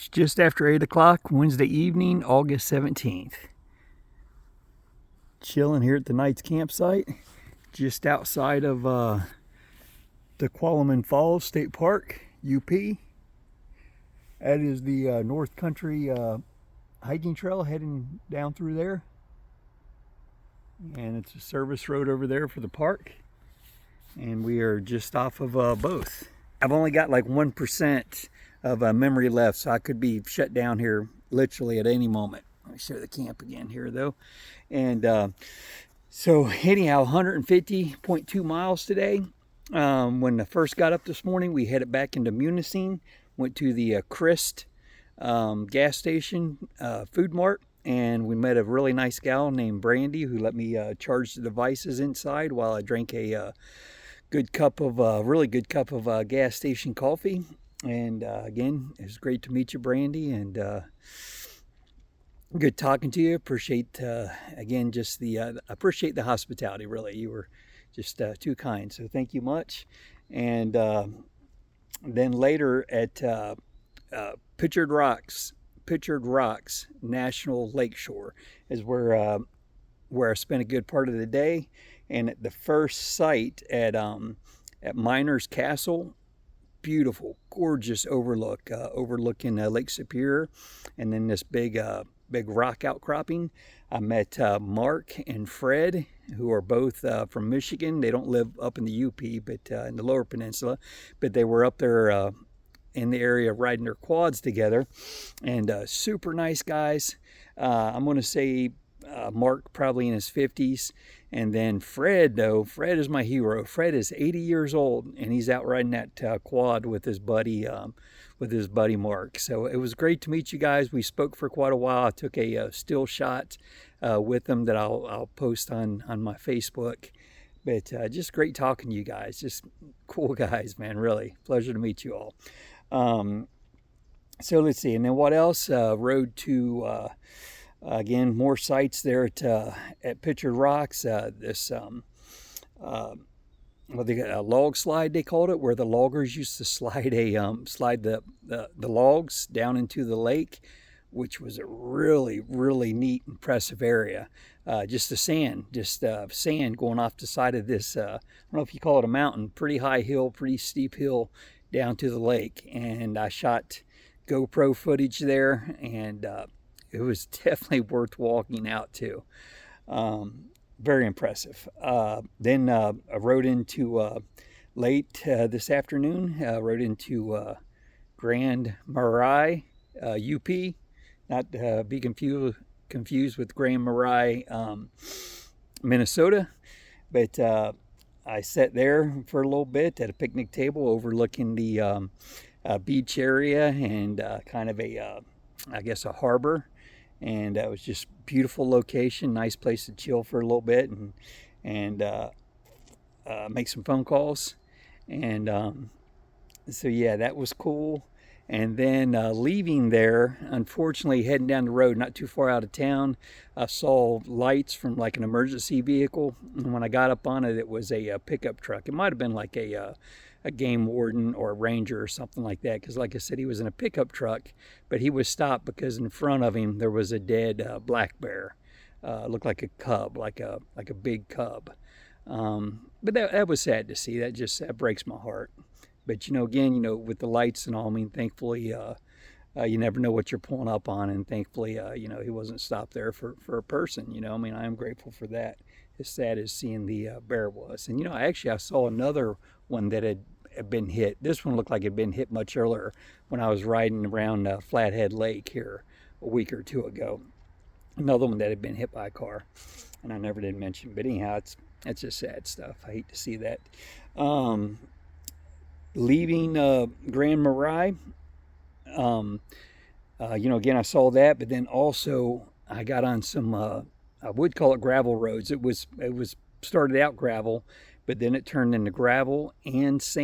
It's just after 8 o'clock, Wednesday evening, August 17th. Chilling here at the Knights campsite, just outside of Tahquamenom Falls State Park, UP. That is the North Country hiking trail heading down through there. And it's a service road over there for the park. And we are just off of both. I've only got like 1% of memory left, so I could be shut down here literally at any moment. Let me show the camp again here though. And so anyhow, 150.2 miles today. When I first got up this morning, we headed back into Munising, went to the Christ gas station, food mart, and we met a really nice gal named Brandy who let me charge the devices inside while I drank a really good cup of gas station coffee. And again, it was great to meet you, Brandy, and good talking to you. Appreciate again just the appreciate the hospitality. Really, you were just too kind. So thank you much. And then later at Pictured Rocks National Lakeshore is where I spent a good part of the day. And at the first site at Miners Castle, beautiful, gorgeous overlook, overlooking Lake Superior, and then this big rock outcropping. I met Mark and Fred, who are both from Michigan. They don't live up in the UP, but in the Lower Peninsula, but they were up there in the area riding their quads together, and super nice guys. I'm going to say Mark probably in his 50s, and then Fred is my hero. Fred is 80 years old, and he's out riding that quad with his buddy Mark. So it was great to meet you guys. We spoke for quite a while. I took a still shot with them that I'll post on my Facebook. But just great talking to you guys. Just cool guys, man. Really pleasure to meet you all. So let's see, and then what else? Rode to again, more sites there at Pictured Rocks. Well, they got a log slide, they called it, where the loggers used to slide the logs down into the lake, which was a really, really neat, impressive area. Just the sand, sand going off the side of this, I don't know if you call it a mountain, pretty high hill, pretty steep hill down to the lake. And I shot GoPro footage there, and it was definitely worth walking out to. Very impressive. Then I rode into late this afternoon. Rode into Grand Marais, UP. Not be confused with Grand Marais, Minnesota. But I sat there for a little bit at a picnic table overlooking the beach area and kind of I guess a harbor. And it was just beautiful location, nice place to chill for a little bit and make some phone calls. And so yeah, that was cool. And then leaving there, unfortunately heading down the road not too far out of town, I saw lights from like an emergency vehicle. And when I got up on it, it was a pickup truck. It might have been like a game warden or a ranger or something like that, because like I said, he was in a pickup truck, but he was stopped because in front of him there was a dead black bear. Looked like a cub, like a big cub. But that was sad to see. That breaks my heart. But again, with the lights and all, I mean, thankfully you never know what you're pulling up on, and thankfully he wasn't stopped there for a person. I mean, I am grateful for that. As sad as seeing the bear was. And I saw another one that had been hit. This one looked like it had been hit much earlier when I was riding around Flathead Lake here a week or two ago. Another one that had been hit by a car, and I never did mention. But anyhow, it's just sad stuff. I hate to see that. Leaving Grand Marais, again, I saw that, but then also I got on some I would call it gravel roads. It was started out gravel, but then it turned into gravel and sand.